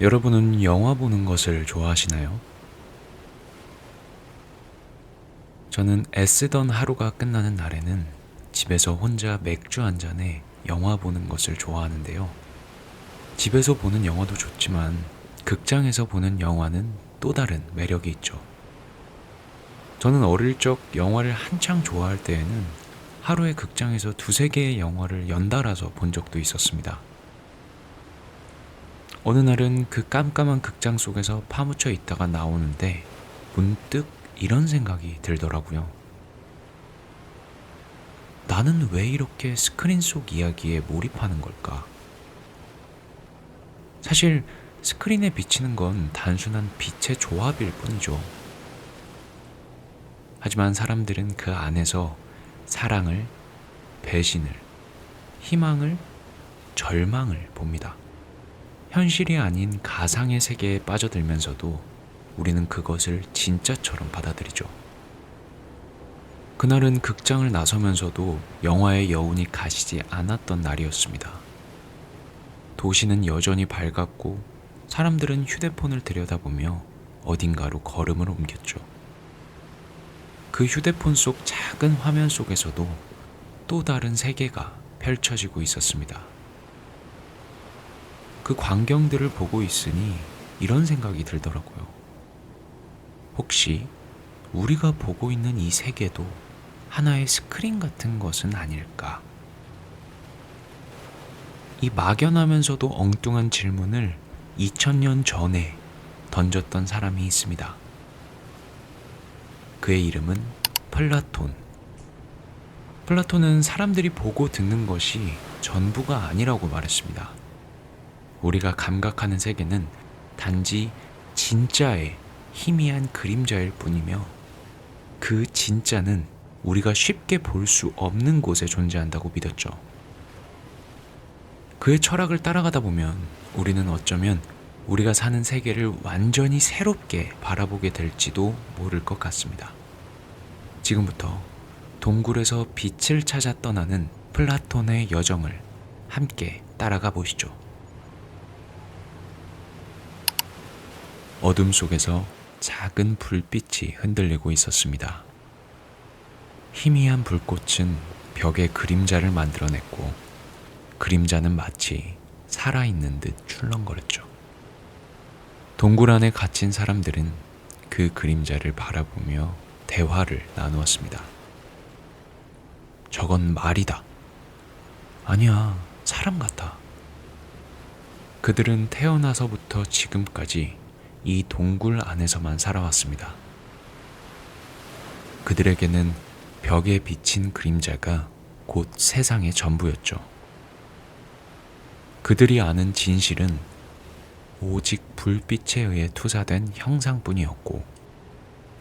여러분은 영화 보는 것을 좋아하시나요? 저는 애쓰던 하루가 끝나는 날에는 집에서 혼자 맥주 한 잔에 영화 보는 것을 좋아하는데요. 집에서 보는 영화도 좋지만 극장에서 보는 영화는 또 다른 매력이 있죠. 저는 어릴 적 영화를 한창 좋아할 때에는 하루에 극장에서 두세 개의 영화를 연달아서 본 적도 있었습니다. 어느 날은 그 깜깜한 극장 속에서 파묻혀 있다가 나오는데 문득 이런 생각이 들더라고요. 나는 왜 이렇게 스크린 속 이야기에 몰입하는 걸까? 사실 스크린에 비치는 건 단순한 빛의 조합일 뿐이죠. 하지만 사람들은 그 안에서 사랑을, 배신을, 희망을, 절망을 봅니다. 현실이 아닌 가상의 세계에 빠져들면서도 우리는 그것을 진짜처럼 받아들이죠. 그날은 극장을 나서면서도 영화의 여운이 가시지 않았던 날이었습니다. 도시는 여전히 밝았고 사람들은 휴대폰을 들여다보며 어딘가로 걸음을 옮겼죠. 그 휴대폰 속 작은 화면 속에서도 또 다른 세계가 펼쳐지고 있었습니다. 그 광경들을 보고 있으니 이런 생각이 들더라고요. 혹시 우리가 보고 있는 이 세계도 하나의 스크린 같은 것은 아닐까? 이 막연하면서도 엉뚱한 질문을 2000년 전에 던졌던 사람이 있습니다. 그의 이름은 플라톤. 플라톤은 사람들이 보고 듣는 것이 전부가 아니라고 말했습니다. 우리가 감각하는 세계는 단지 진짜의 희미한 그림자일 뿐이며 그 진짜는 우리가 쉽게 볼 수 없는 곳에 존재한다고 믿었죠. 그의 철학을 따라가다 보면 우리는 어쩌면 우리가 사는 세계를 완전히 새롭게 바라보게 될지도 모를 것 같습니다. 지금부터 동굴에서 빛을 찾아 떠나는 플라톤의 여정을 함께 따라가 보시죠. 어둠 속에서 작은 불빛이 흔들리고 있었습니다. 희미한 불꽃은 벽에 그림자를 만들어냈고 그림자는 마치 살아있는 듯 출렁거렸죠. 동굴 안에 갇힌 사람들은 그 그림자를 바라보며 대화를 나누었습니다. 저건 말이다. 아니야, 사람 같아. 그들은 태어나서부터 지금까지 이 동굴 안에서만 살아왔습니다. 그들에게는 벽에 비친 그림자가 곧 세상의 전부였죠. 그들이 아는 진실은 오직 불빛에 의해 투사된 형상뿐이었고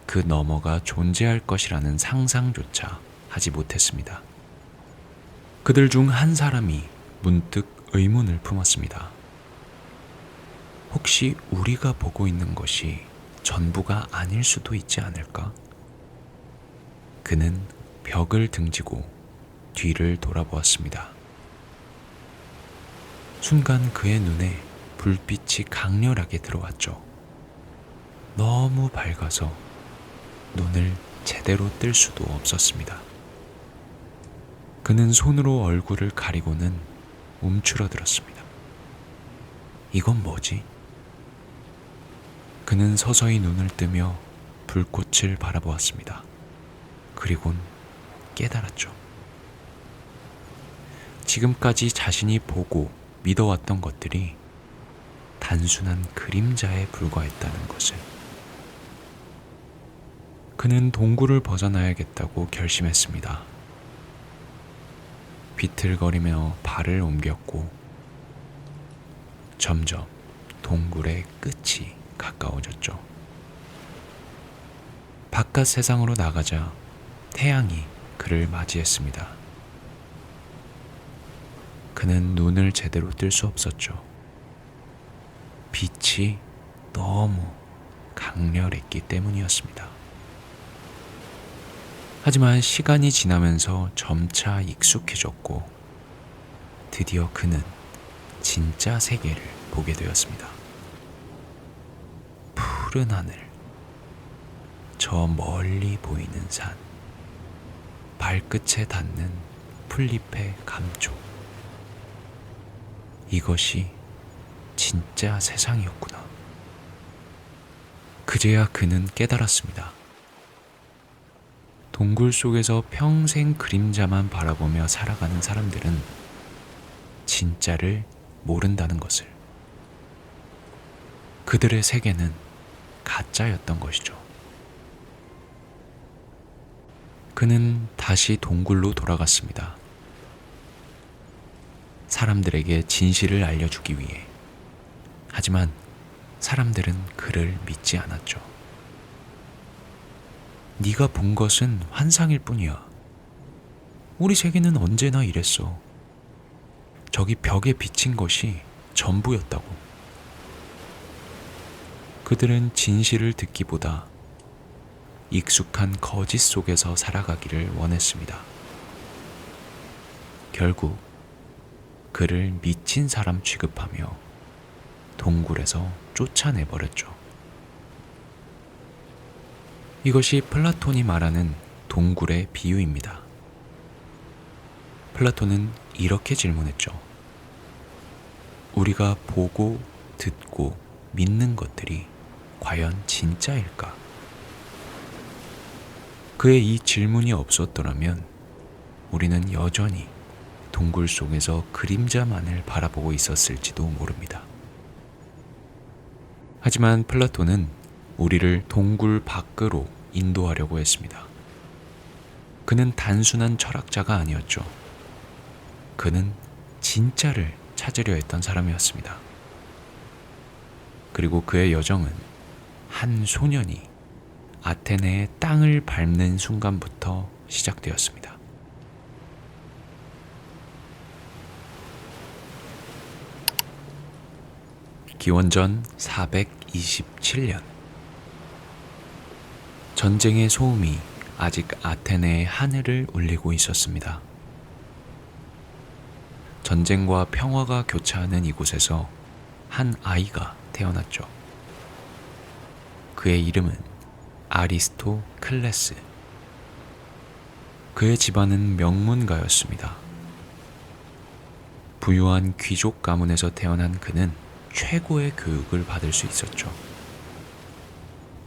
그 너머가 존재할 것이라는 상상조차 하지 못했습니다. 그들 중 한 사람이 문득 의문을 품었습니다. 혹시 우리가 보고 있는 것이 전부가 아닐 수도 있지 않을까? 그는 벽을 등지고 뒤를 돌아보았습니다. 순간 그의 눈에 불빛이 강렬하게 들어왔죠. 너무 밝아서 눈을 제대로 뜰 수도 없었습니다. 그는 손으로 얼굴을 가리고는 움츠러들었습니다. 이건 뭐지? 그는 서서히 눈을 뜨며 불꽃을 바라보았습니다. 그리곤 깨달았죠. 지금까지 자신이 보고 믿어왔던 것들이 단순한 그림자에 불과했다는 것을. 그는 동굴을 벗어나야겠다고 결심했습니다. 비틀거리며 발을 옮겼고 점점 동굴의 끝이 가까워졌죠. 바깥 세상으로 나가자 태양이 그를 맞이했습니다. 그는 눈을 제대로 뜰 수 없었죠. 빛이 너무 강렬했기 때문이었습니다. 하지만 시간이 지나면서 점차 익숙해졌고 드디어 그는 진짜 세계를 보게 되었습니다. 푸른 하늘, 저 멀리 보이는 산, 발끝에 닿는 풀잎의 감촉. 이것이 진짜 세상이었구나. 그제야 그는 깨달았습니다. 동굴 속에서 평생 그림자만 바라보며 살아가는 사람들은 진짜를 모른다는 것을. 그들의 세계는 가짜였던 것이죠. 그는 다시 동굴로 돌아갔습니다. 사람들에게 진실을 알려주기 위해. 하지만 사람들은 그를 믿지 않았죠. 네가 본 것은 환상일 뿐이야. 우리 세계는 언제나 이랬어. 저기 벽에 비친 것이 전부였다고. 그들은 진실을 듣기보다 익숙한 거짓 속에서 살아가기를 원했습니다. 결국 그를 미친 사람 취급하며 동굴에서 쫓아내버렸죠. 이것이 플라톤이 말하는 동굴의 비유입니다. 플라톤은 이렇게 질문했죠. 우리가 보고 듣고 믿는 것들이 과연 진짜일까? 그의 이 질문이 없었더라면 우리는 여전히 동굴 속에서 그림자만을 바라보고 있었을지도 모릅니다. 하지만 플라톤은 우리를 동굴 밖으로 인도하려고 했습니다. 그는 단순한 철학자가 아니었죠. 그는 진짜를 찾으려 했던 사람이었습니다. 그리고 그의 여정은 한 소년이 아테네의 땅을 밟는 순간부터 시작되었습니다. 기원전 427년. 전쟁의 소음이 아직 아테네의 하늘을 울리고 있었습니다. 전쟁과 평화가 교차하는 이곳에서 한 아이가 태어났죠. 그의 이름은 아리스토클레스. 그의 집안은 명문가였습니다. 부유한 귀족 가문에서 태어난 그는 최고의 교육을 받을 수 있었죠.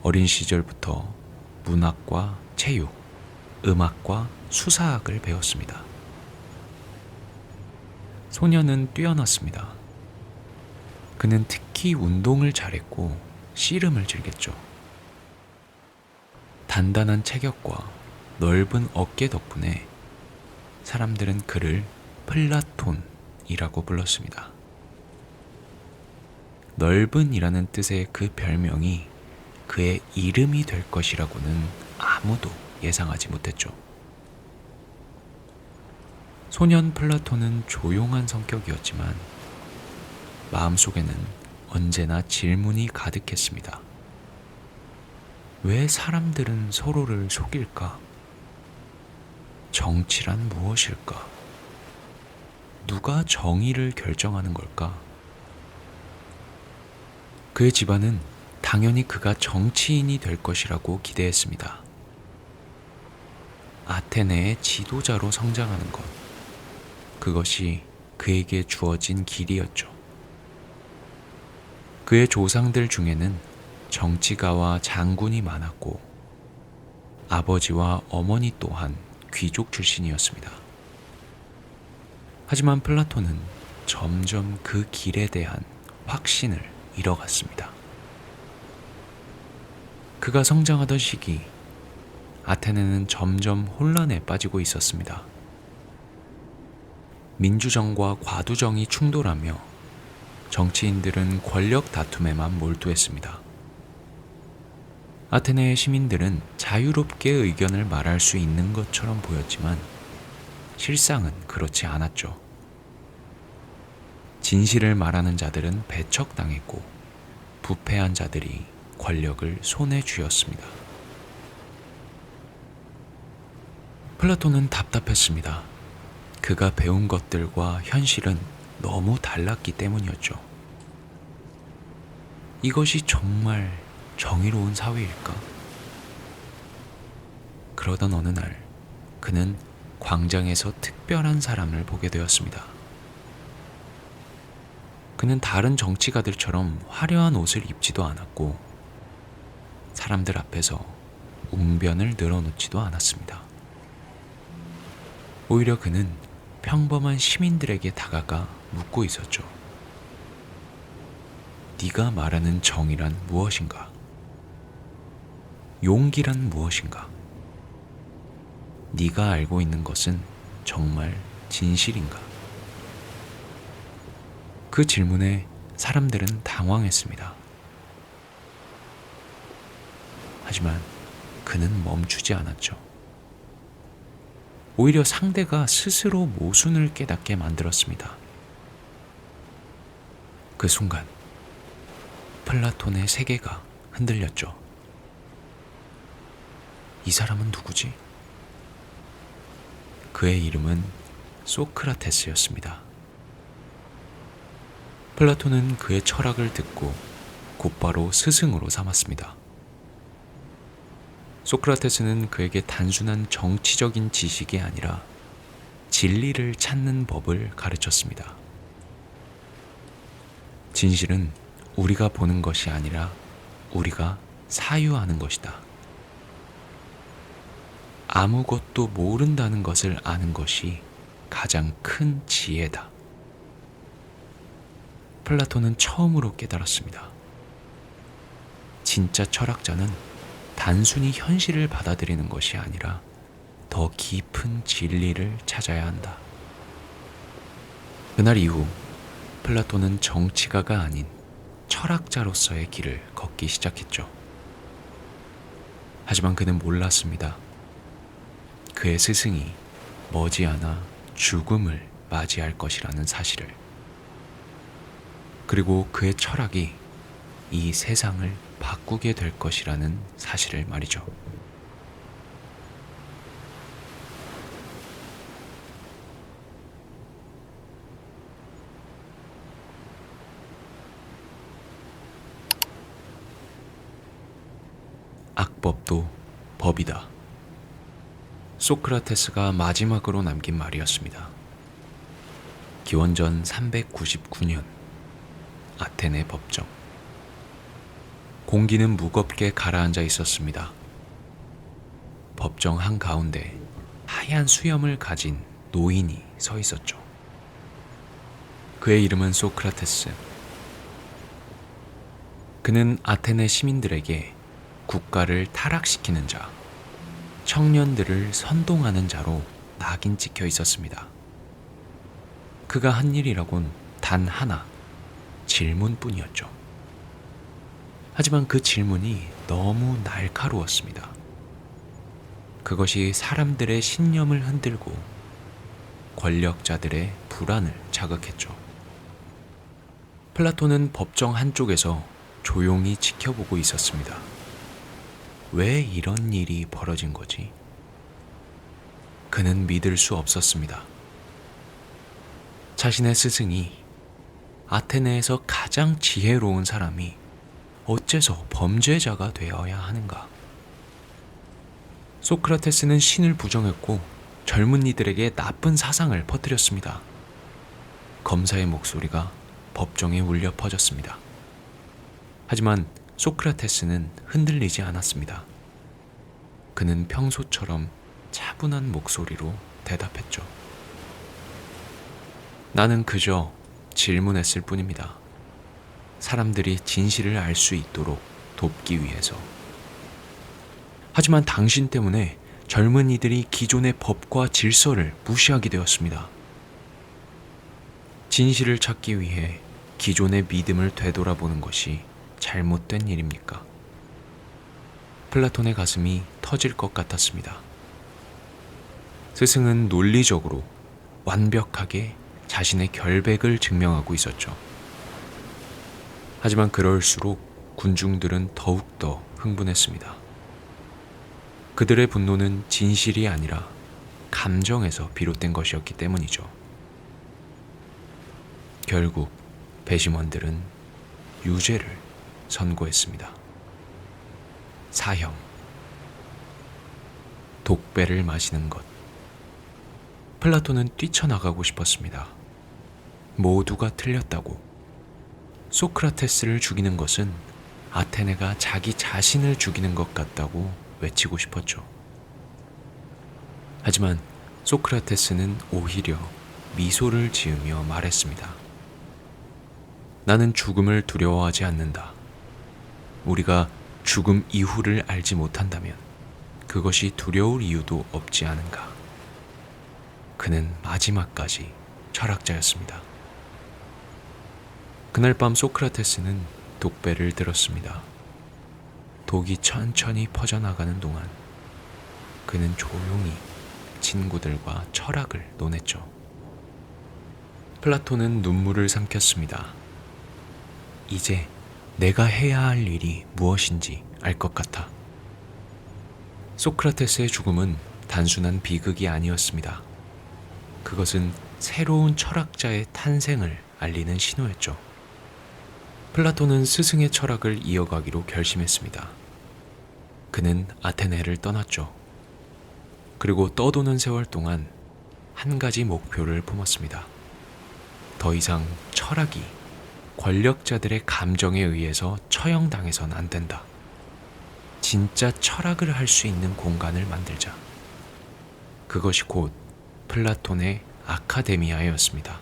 어린 시절부터 문학과 체육, 음악과 수사학을 배웠습니다. 소년은 뛰어났습니다. 그는 특히 운동을 잘했고 씨름을 즐겼죠. 단단한 체격과 넓은 어깨 덕분에 사람들은 그를 플라톤이라고 불렀습니다. 넓은이라는 뜻의 그 별명이 그의 이름이 될 것이라고는 아무도 예상하지 못했죠. 소년 플라톤은 조용한 성격이었지만 마음속에는 언제나 질문이 가득했습니다. 왜 사람들은 서로를 속일까? 정치란 무엇일까? 누가 정의를 결정하는 걸까? 그의 집안은 당연히 그가 정치인이 될 것이라고 기대했습니다. 아테네의 지도자로 성장하는 것, 그것이 그에게 주어진 길이었죠. 그의 조상들 중에는 정치가와 장군이 많았고 아버지와 어머니 또한 귀족 출신이었습니다. 하지만 플라톤은 점점 그 길에 대한 확신을 잃어갔습니다. 그가 성장하던 시기, 아테네는 점점 혼란에 빠지고 있었습니다. 민주정과 과두정이 충돌하며 정치인들은 권력 다툼에만 몰두했습니다. 아테네의 시민들은 자유롭게 의견을 말할 수 있는 것처럼 보였지만 실상은 그렇지 않았죠. 진실을 말하는 자들은 배척당했고 부패한 자들이 권력을 손에 쥐었습니다. 플라톤은 답답했습니다. 그가 배운 것들과 현실은 너무 달랐기 때문이었죠. 이것이 정말 정의로운 사회일까? 그러던 어느 날, 그는 광장에서 특별한 사람을 보게 되었습니다. 그는 다른 정치가들처럼 화려한 옷을 입지도 않았고, 사람들 앞에서 웅변을 늘어놓지도 않았습니다. 오히려 그는 평범한 시민들에게 다가가 묻고 있었죠. 네가 말하는 정의란 무엇인가? 용기란 무엇인가? 네가 알고 있는 것은 정말 진실인가? 그 질문에 사람들은 당황했습니다. 하지만 그는 멈추지 않았죠. 오히려 상대가 스스로 모순을 깨닫게 만들었습니다. 그 순간 플라톤의 세계가 흔들렸죠. 이 사람은 누구지? 그의 이름은 소크라테스였습니다. 플라톤은 그의 철학을 듣고 곧바로 스승으로 삼았습니다. 소크라테스는 그에게 단순한 정치적인 지식이 아니라 진리를 찾는 법을 가르쳤습니다. 진실은 우리가 보는 것이 아니라 우리가 사유하는 것이다. 아무것도 모른다는 것을 아는 것이 가장 큰 지혜다. 플라톤은 처음으로 깨달았습니다. 진짜 철학자는 단순히 현실을 받아들이는 것이 아니라 더 깊은 진리를 찾아야 한다. 그날 이후 플라톤은 정치가가 아닌 철학자로서의 길을 걷기 시작했죠. 하지만 그는 몰랐습니다. 그의 스승이 머지않아 죽음을 맞이할 것이라는 사실을. 그리고 그의 철학이 이 세상을 바꾸게 될 것이라는 사실을 말이죠. 악법도 법이다. 소크라테스가 마지막으로 남긴 말이었습니다. 기원전 399년 아테네 법정. 공기는 무겁게 가라앉아 있었습니다. 법정 한가운데 하얀 수염을 가진 노인이 서 있었죠. 그의 이름은 소크라테스. 그는 아테네 시민들에게 국가를 타락시키는 자, 청년들을 선동하는 자로 낙인 찍혀 있었습니다. 그가 한 일이라곤 단 하나, 질문뿐이었죠. 하지만 그 질문이 너무 날카로웠습니다. 그것이 사람들의 신념을 흔들고 권력자들의 불안을 자극했죠. 플라톤은 법정 한쪽에서 조용히 지켜보고 있었습니다. 왜 이런 일이 벌어진 거지? 그는 믿을 수 없었습니다. 자신의 스승이 아테네에서 가장 지혜로운 사람이 어째서 범죄자가 되어야 하는가? 소크라테스는 신을 부정했고 젊은이들에게 나쁜 사상을 퍼뜨렸습니다. 검사의 목소리가 법정에 울려 퍼졌습니다. 하지만 소크라테스는 흔들리지 않았습니다. 그는 평소처럼 차분한 목소리로 대답했죠. 나는 그저 질문했을 뿐입니다. 사람들이 진실을 알 수 있도록 돕기 위해서. 하지만 당신 때문에 젊은이들이 기존의 법과 질서를 무시하게 되었습니다. 진실을 찾기 위해 기존의 믿음을 되돌아보는 것이 잘못된 일입니까? 플라톤의 가슴이 터질 것 같았습니다. 스승은 논리적으로 완벽하게 자신의 결백을 증명하고 있었죠. 하지만 그럴수록 군중들은 더욱더 흥분했습니다. 그들의 분노는 진실이 아니라 감정에서 비롯된 것이었기 때문이죠. 결국 배심원들은 유죄를 선고했습니다. 사형, 독배를 마시는 것. 플라톤은 뛰쳐나가고 싶었습니다. 모두가 틀렸다고. 소크라테스를 죽이는 것은 아테네가 자기 자신을 죽이는 것 같다고 외치고 싶었죠. 하지만 소크라테스는 오히려 미소를 지으며 말했습니다. 나는 죽음을 두려워하지 않는다. 우리가 죽음 이후를 알지 못한다면 그것이 두려울 이유도 없지 않은가. 그는 마지막까지 철학자였습니다. 그날 밤 소크라테스는 독배를 들었습니다. 독이 천천히 퍼져나가는 동안 그는 조용히 친구들과 철학을 논했죠. 플라톤은 눈물을 삼켰습니다. 이제 내가 해야 할 일이 무엇인지 알 것 같아. 소크라테스의 죽음은 단순한 비극이 아니었습니다. 그것은 새로운 철학자의 탄생을 알리는 신호였죠. 플라톤은 스승의 철학을 이어가기로 결심했습니다. 그는 아테네를 떠났죠. 그리고 떠도는 세월 동안 한 가지 목표를 품었습니다. 더 이상 철학이 권력자들의 감정에 의해서 처형당해선 안 된다. 진짜 철학을 할 수 있는 공간을 만들자. 그것이 곧 플라톤의 아카데미아였습니다.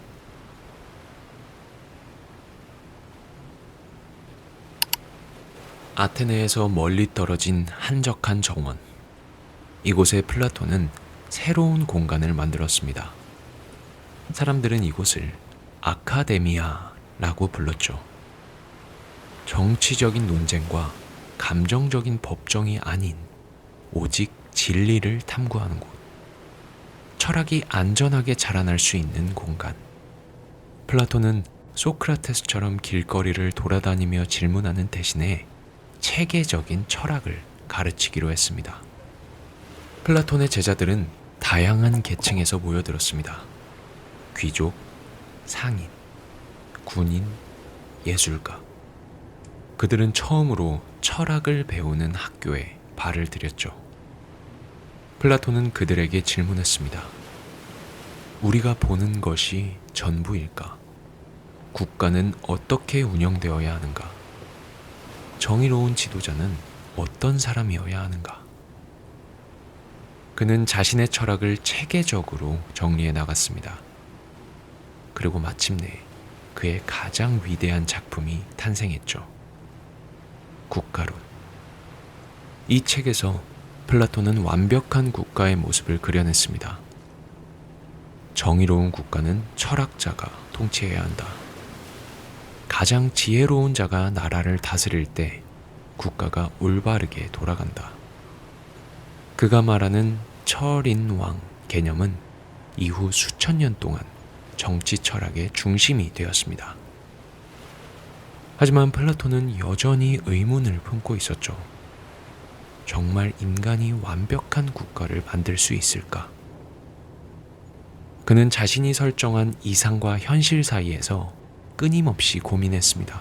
아테네에서 멀리 떨어진 한적한 정원. 이곳에 플라톤은 새로운 공간을 만들었습니다. 사람들은 이곳을 아카데미아라고 불렀죠. 정치적인 논쟁과 감정적인 법정이 아닌 오직 진리를 탐구하는 곳. 철학이 안전하게 자라날 수 있는 공간. 플라톤은 소크라테스처럼 길거리를 돌아다니며 질문하는 대신에 체계적인 철학을 가르치기로 했습니다. 플라톤의 제자들은 다양한 계층에서 모여들었습니다. 귀족, 상인, 군인, 예술가. 그들은 처음으로 철학을 배우는 학교에 발을 들였죠. 플라톤은 그들에게 질문했습니다. 우리가 보는 것이 전부일까? 국가는 어떻게 운영되어야 하는가? 정의로운 지도자는 어떤 사람이어야 하는가? 그는 자신의 철학을 체계적으로 정리해 나갔습니다. 그리고 마침내 그의 가장 위대한 작품이 탄생했죠. 국가론. 이 책에서 플라톤은 완벽한 국가의 모습을 그려냈습니다. 정의로운 국가는 철학자가 통치해야 한다. 가장 지혜로운 자가 나라를 다스릴 때 국가가 올바르게 돌아간다. 그가 말하는 철인왕 개념은 이후 수천 년 동안 정치 철학의 중심이 되었습니다. 하지만 플라톤은 여전히 의문을 품고 있었죠. 정말 인간이 완벽한 국가를 만들 수 있을까? 그는 자신이 설정한 이상과 현실 사이에서 끊임없이 고민했습니다.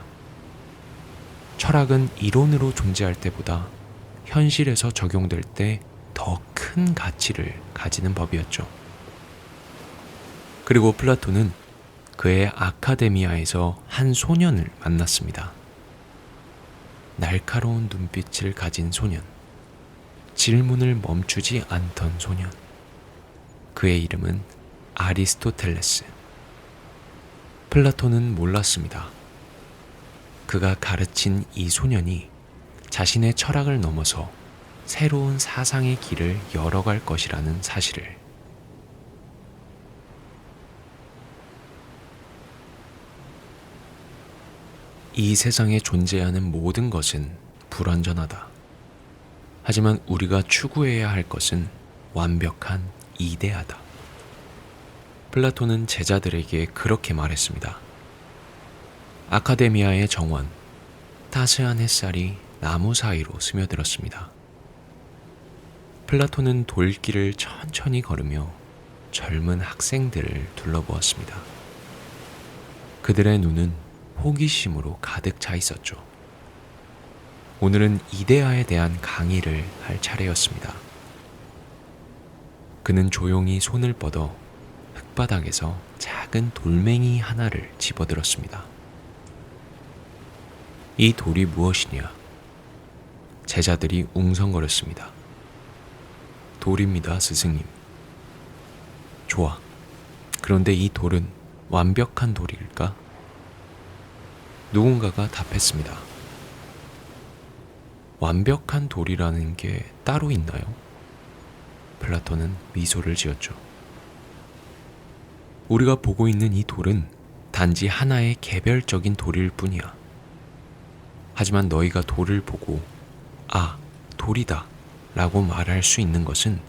철학은 이론으로 존재할 때보다 현실에서 적용될 때 더 큰 가치를 가지는 법이었죠. 그리고 플라톤은 그의 아카데미아에서 한 소년을 만났습니다. 날카로운 눈빛을 가진 소년. 질문을 멈추지 않던 소년. 그의 이름은 아리스토텔레스. 플라톤은 몰랐습니다. 그가 가르친 이 소년이 자신의 철학을 넘어서 새로운 사상의 길을 열어갈 것이라는 사실을. 이 세상에 존재하는 모든 것은 불완전하다. 하지만 우리가 추구해야 할 것은 완벽한 이데아다. 플라톤은 제자들에게 그렇게 말했습니다. 아카데미아의 정원, 따스한 햇살이 나무 사이로 스며들었습니다. 플라톤은 돌길을 천천히 걸으며 젊은 학생들을 둘러보았습니다. 그들의 눈은 호기심으로 가득 차 있었죠. 오늘은 이데아에 대한 강의를 할 차례였습니다. 그는 조용히 손을 뻗어 흙바닥에서 작은 돌멩이 하나를 집어들었습니다. 이 돌이 무엇이냐? 제자들이 웅성거렸습니다. 돌입니다, 스승님. 좋아. 그런데 이 돌은 완벽한 돌일까? 누군가가 답했습니다. 완벽한 돌이라는 게 따로 있나요? 플라톤은 미소를 지었죠. 우리가 보고 있는 이 돌은 단지 하나의 개별적인 돌일 뿐이야. 하지만 너희가 돌을 보고 아, 돌이다 라고 말할 수 있는 것은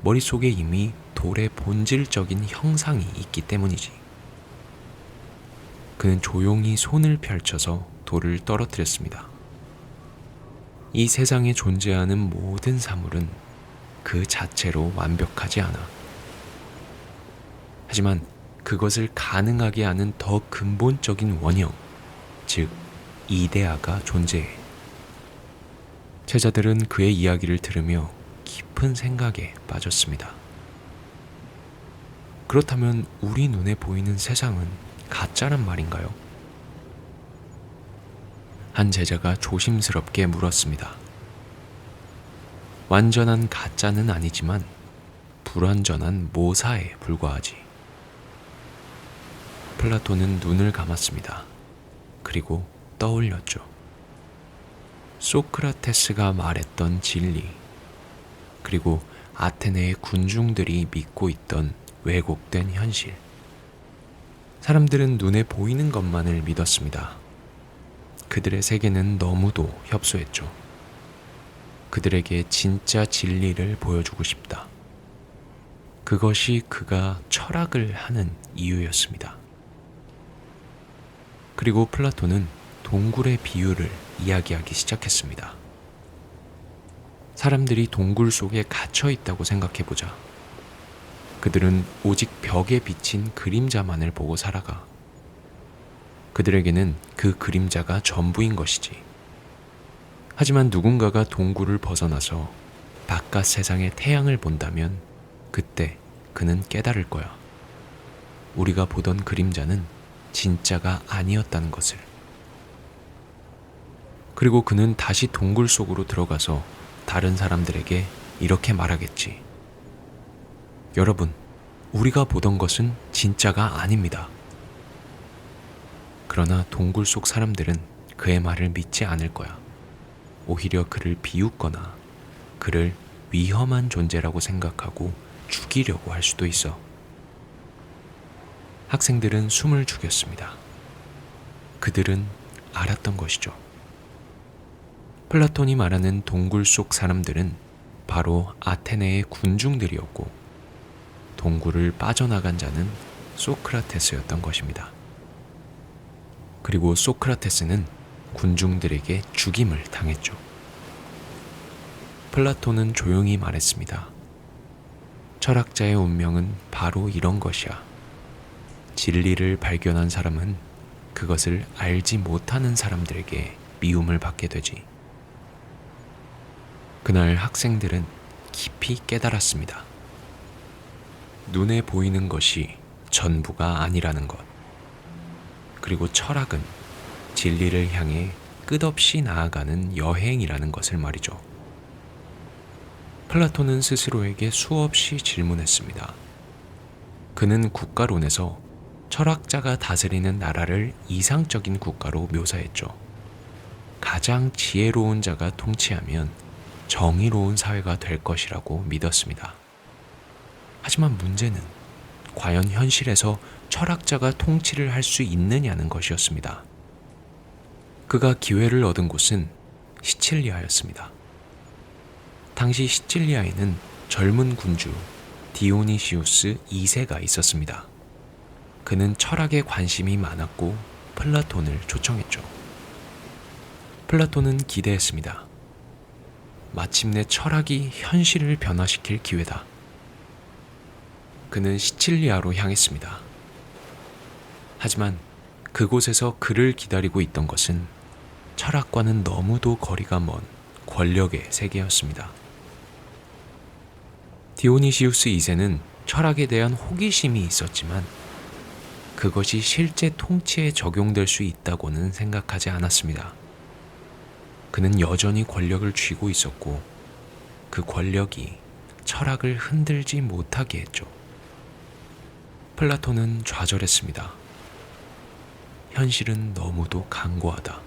머릿속에 이미 돌의 본질적인 형상이 있기 때문이지. 그는 조용히 손을 펼쳐서 돌을 떨어뜨렸습니다. 이 세상에 존재하는 모든 사물은 그 자체로 완벽하지 않아. 하지만 그것을 가능하게 하는 더 근본적인 원형, 즉 이데아가 존재해. 제자들은 그의 이야기를 들으며 깊은 생각에 빠졌습니다. 그렇다면 우리 눈에 보이는 세상은 가짜란 말인가요? 한 제자가 조심스럽게 물었습니다. 완전한 가짜는 아니지만 불완전한 모사에 불과하지. 플라톤은 눈을 감았습니다. 그리고 떠올렸죠. 소크라테스가 말했던 진리, 그리고 아테네의 군중들이 믿고 있던 왜곡된 현실. 사람들은 눈에 보이는 것만을 믿었습니다. 그들의 세계는 너무도 협소했죠. 그들에게 진짜 진리를 보여주고 싶다. 그것이 그가 철학을 하는 이유였습니다. 그리고 플라톤은 동굴의 비유를 이야기하기 시작했습니다. 사람들이 동굴 속에 갇혀 있다고 생각해보자. 그들은 오직 벽에 비친 그림자만을 보고 살아가. 그들에게는 그 그림자가 전부인 것이지. 하지만 누군가가 동굴을 벗어나서 바깥 세상의 태양을 본다면 그때 그는 깨달을 거야. 우리가 보던 그림자는 진짜가 아니었다는 것을. 그리고 그는 다시 동굴 속으로 들어가서 다른 사람들에게 이렇게 말하겠지. 여러분, 우리가 보던 것은 진짜가 아닙니다. 그러나 동굴 속 사람들은 그의 말을 믿지 않을 거야. 오히려 그를 비웃거나 그를 위험한 존재라고 생각하고 죽이려고 할 수도 있어. 학생들은 숨을 죽였습니다. 그들은 알았던 것이죠. 플라톤이 말하는 동굴 속 사람들은 바로 아테네의 군중들이었고 동굴을 빠져나간 자는 소크라테스였던 것입니다. 그리고 소크라테스는 군중들에게 죽임을 당했죠. 플라톤은 조용히 말했습니다. 철학자의 운명은 바로 이런 것이야. 진리를 발견한 사람은 그것을 알지 못하는 사람들에게 미움을 받게 되지. 그날 학생들은 깊이 깨달았습니다. 눈에 보이는 것이 전부가 아니라는 것. 그리고 철학은 진리를 향해 끝없이 나아가는 여행이라는 것을 말이죠. 플라톤은 스스로에게 수없이 질문했습니다. 그는 국가론에서 철학자가 다스리는 나라를 이상적인 국가로 묘사했죠. 가장 지혜로운 자가 통치하면 정의로운 사회가 될 것이라고 믿었습니다. 하지만 문제는 과연 현실에서 철학자가 통치를 할 수 있느냐는 것이었습니다. 그가 기회를 얻은 곳은 시칠리아였습니다. 당시 시칠리아에는 젊은 군주 디오니시우스 2세가 있었습니다. 그는 철학에 관심이 많았고 플라톤을 초청했죠. 플라톤은 기대했습니다. 마침내 철학이 현실을 변화시킬 기회다. 그는 시칠리아로 향했습니다. 하지만 그곳에서 그를 기다리고 있던 것은 철학과는 너무도 거리가 먼 권력의 세계였습니다. 디오니시우스 2세는 철학에 대한 호기심이 있었지만 그것이 실제 통치에 적용될 수 있다고는 생각하지 않았습니다. 그는 여전히 권력을 쥐고 있었고 그 권력이 철학을 흔들지 못하게 했죠. 플라톤은 좌절했습니다. 현실은 너무도 강고하다.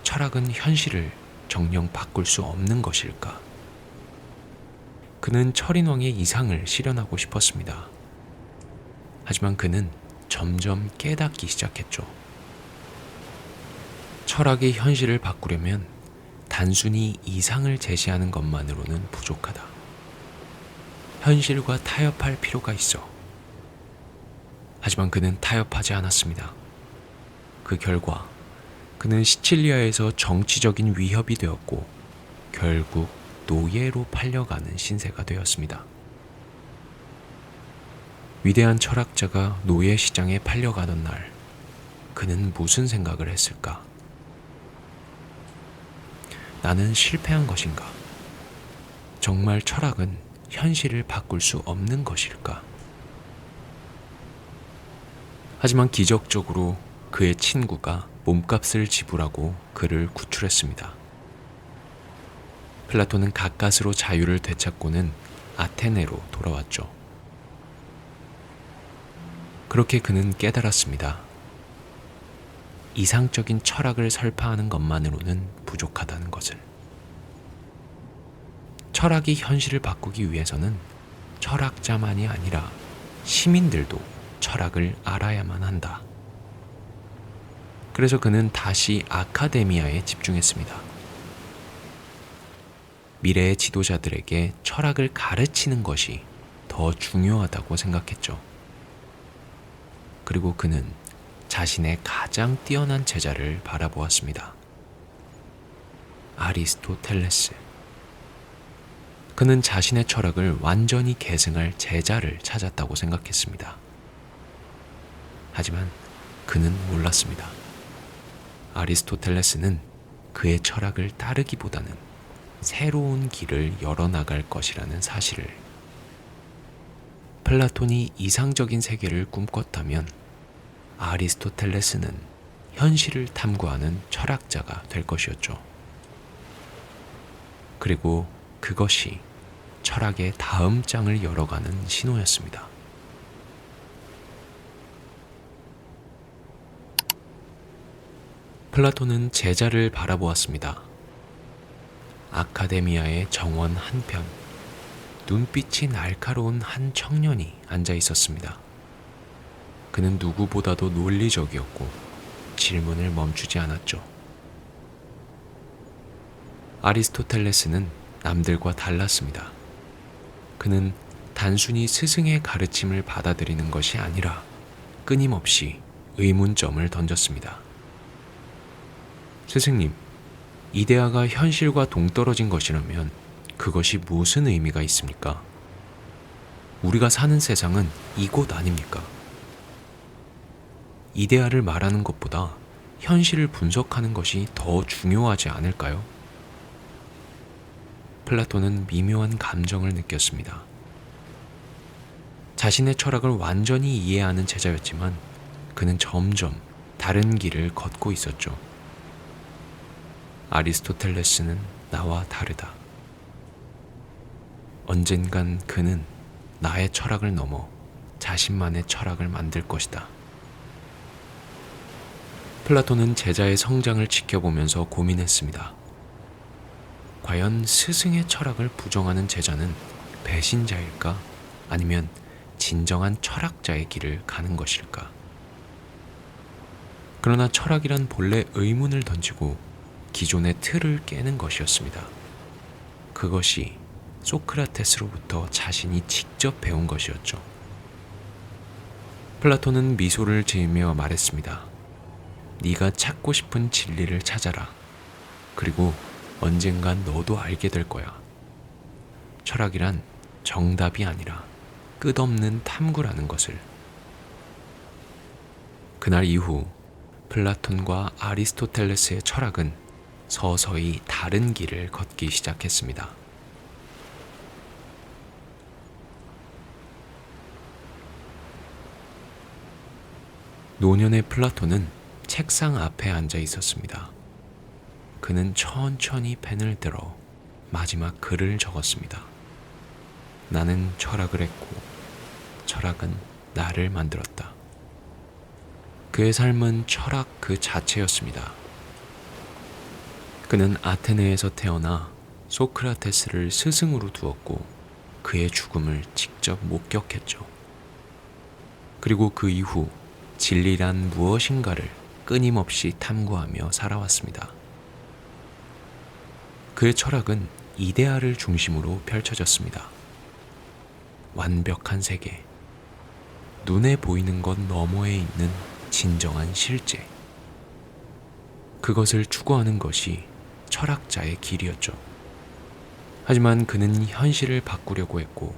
철학은 현실을 정녕 바꿀 수 없는 것일까? 그는 철인왕의 이상을 실현하고 싶었습니다. 하지만 그는 점점 깨닫기 시작했죠. 철학이 현실을 바꾸려면 단순히 이상을 제시하는 것만으로는 부족하다. 현실과 타협할 필요가 있어. 하지만 그는 타협하지 않았습니다. 그 결과 그는 시칠리아에서 정치적인 위협이 되었고 결국 노예로 팔려가는 신세가 되었습니다. 위대한 철학자가 노예 시장에 팔려가던 날, 그는 무슨 생각을 했을까? 나는 실패한 것인가? 정말 철학은 현실을 바꿀 수 없는 것일까? 하지만 기적적으로 그의 친구가 몸값을 지불하고 그를 구출했습니다. 플라톤은 가까스로 자유를 되찾고는 아테네로 돌아왔죠. 그렇게 그는 깨달았습니다. 이상적인 철학을 설파하는 것만으로는 부족하다는 것을. 철학이 현실을 바꾸기 위해서는 철학자만이 아니라 시민들도 철학을 알아야만 한다. 그래서 그는 다시 아카데미아에 집중했습니다. 미래의 지도자들에게 철학을 가르치는 것이 더 중요하다고 생각했죠. 그리고 그는 자신의 가장 뛰어난 제자를 바라보았습니다. 아리스토텔레스. 그는 자신의 철학을 완전히 계승할 제자를 찾았다고 생각했습니다. 하지만 그는 몰랐습니다. 아리스토텔레스는 그의 철학을 따르기보다는 새로운 길을 열어나갈 것이라는 사실을. 플라톤이 이상적인 세계를 꿈꿨다면 아리스토텔레스는 현실을 탐구하는 철학자가 될 것이었죠. 그리고 그것이 철학의 다음 장을 열어가는 신호였습니다. 플라톤은 제자를 바라보았습니다. 아카데미아의 정원 한편, 눈빛이 날카로운 한 청년이 앉아 있었습니다. 그는 누구보다도 논리적이었고 질문을 멈추지 않았죠. 아리스토텔레스는 남들과 달랐습니다. 그는 단순히 스승의 가르침을 받아들이는 것이 아니라 끊임없이 의문점을 던졌습니다. 스승님, 이데아가 현실과 동떨어진 것이라면 그것이 무슨 의미가 있습니까? 우리가 사는 세상은 이곳 아닙니까? 이데아를 말하는 것보다 현실을 분석하는 것이 더 중요하지 않을까요? 플라톤은 미묘한 감정을 느꼈습니다. 자신의 철학을 완전히 이해하는 제자였지만 그는 점점 다른 길을 걷고 있었죠. 아리스토텔레스는 나와 다르다. 언젠간 그는 나의 철학을 넘어 자신만의 철학을 만들 것이다. 플라톤은 제자의 성장을 지켜보면서 고민했습니다. 과연 스승의 철학을 부정하는 제자는 배신자일까? 아니면 진정한 철학자의 길을 가는 것일까? 그러나 철학이란 본래 의문을 던지고 기존의 틀을 깨는 것이었습니다. 그것이 소크라테스로부터 자신이 직접 배운 것이었죠. 플라톤은 미소를 지으며 말했습니다. 네가 찾고 싶은 진리를 찾아라. 그리고 언젠간 너도 알게 될 거야. 철학이란 정답이 아니라 끝없는 탐구라는 것을. 그날 이후 플라톤과 아리스토텔레스의 철학은 서서히 다른 길을 걷기 시작했습니다. 노년의 플라톤은 책상 앞에 앉아 있었습니다. 그는 천천히 펜을 들어 마지막 글을 적었습니다. 나는 철학을 했고 철학은 나를 만들었다. 그의 삶은 철학 그 자체였습니다. 그는 아테네에서 태어나 소크라테스를 스승으로 두었고 그의 죽음을 직접 목격했죠. 그리고 그 이후 진리란 무엇인가를 끊임없이 탐구하며 살아왔습니다. 그의 철학은 이데아를 중심으로 펼쳐졌습니다. 완벽한 세계, 눈에 보이는 것 너머에 있는 진정한 실제. 그것을 추구하는 것이 철학자의 길이었죠. 하지만 그는 현실을 바꾸려고 했고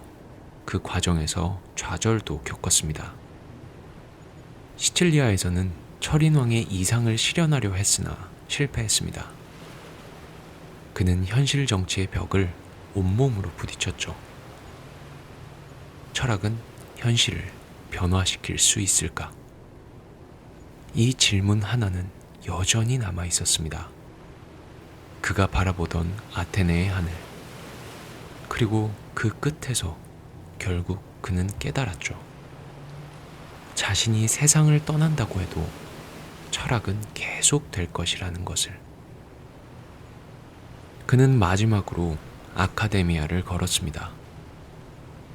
그 과정에서 좌절도 겪었습니다. 시칠리아에서는 철인왕의 이상을 실현하려 했으나 실패했습니다. 그는 현실 정치의 벽을 온몸으로 부딪혔죠. 철학은 현실을 변화시킬 수 있을까? 이 질문 하나는 여전히 남아 있었습니다. 그가 바라보던 아테네의 하늘, 그리고 그 끝에서 결국 그는 깨달았죠. 자신이 세상을 떠난다고 해도 철학은 계속 될 것이라는 것을. 그는 마지막으로 아카데미아를 걸었습니다.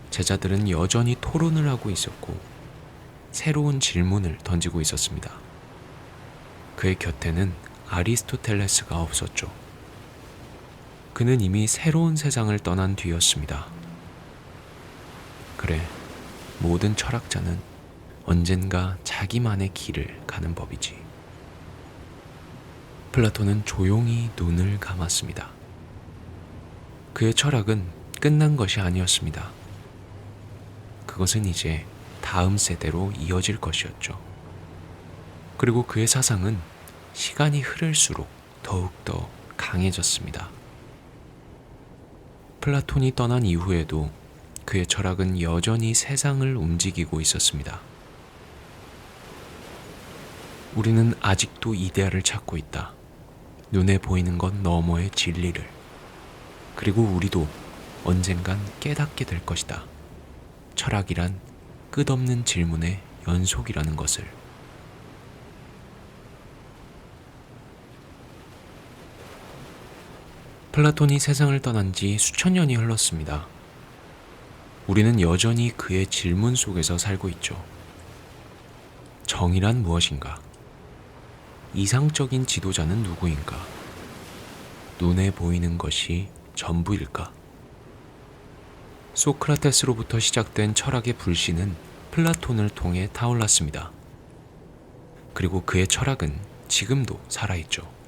제자들은 여전히 토론을 하고 있었고 새로운 질문을 던지고 있었습니다. 그의 곁에는 아리스토텔레스가 없었죠. 그는 이미 새로운 세상을 떠난 뒤였습니다. 그래, 모든 철학자는 언젠가 자기만의 길을 가는 법이지. 플라톤은 조용히 눈을 감았습니다. 그의 철학은 끝난 것이 아니었습니다. 그것은 이제 다음 세대로 이어질 것이었죠. 그리고 그의 사상은 시간이 흐를수록 더욱더 강해졌습니다. 플라톤이 떠난 이후에도 그의 철학은 여전히 세상을 움직이고 있었습니다. 우리는 아직도 이데아를 찾고 있다. 눈에 보이는 것 너머의 진리를. 그리고 우리도 언젠간 깨닫게 될 것이다. 철학이란 끝없는 질문의 연속이라는 것을. 플라톤이 세상을 떠난 지 수천 년이 흘렀습니다. 우리는 여전히 그의 질문 속에서 살고 있죠. 정의란 무엇인가? 이상적인 지도자는 누구인가? 눈에 보이는 것이 전부일까? 소크라테스로부터 시작된 철학의 불씨는 플라톤을 통해 타올랐습니다. 그리고 그의 철학은 지금도 살아있죠.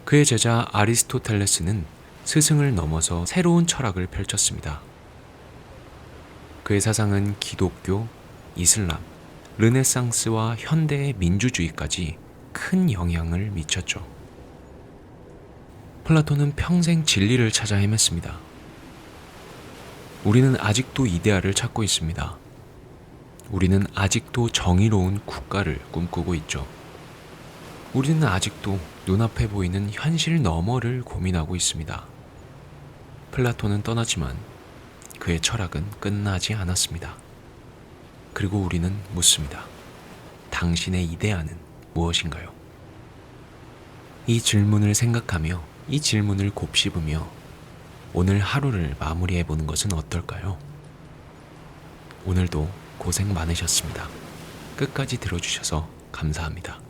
그의 제자 아리스토텔레스는 스승을 넘어서 새로운 철학을 펼쳤습니다. 그의 사상은 기독교, 이슬람, 르네상스와 현대의 민주주의까지 큰 영향을 미쳤죠. 플라톤은 평생 진리를 찾아 헤맸습니다. 우리는 아직도 이데아를 찾고 있습니다. 우리는 아직도 정의로운 국가를 꿈꾸고 있죠. 우리는 아직도 눈앞에 보이는 현실 너머를 고민하고 있습니다. 플라톤은 떠났지만 그의 철학은 끝나지 않았습니다. 그리고 우리는 묻습니다. 당신의 이데아는 무엇인가요? 이 질문을 생각하며 이 질문을 곱씹으며 오늘 하루를 마무리해보는 것은 어떨까요? 오늘도 고생 많으셨습니다. 끝까지 들어주셔서 감사합니다.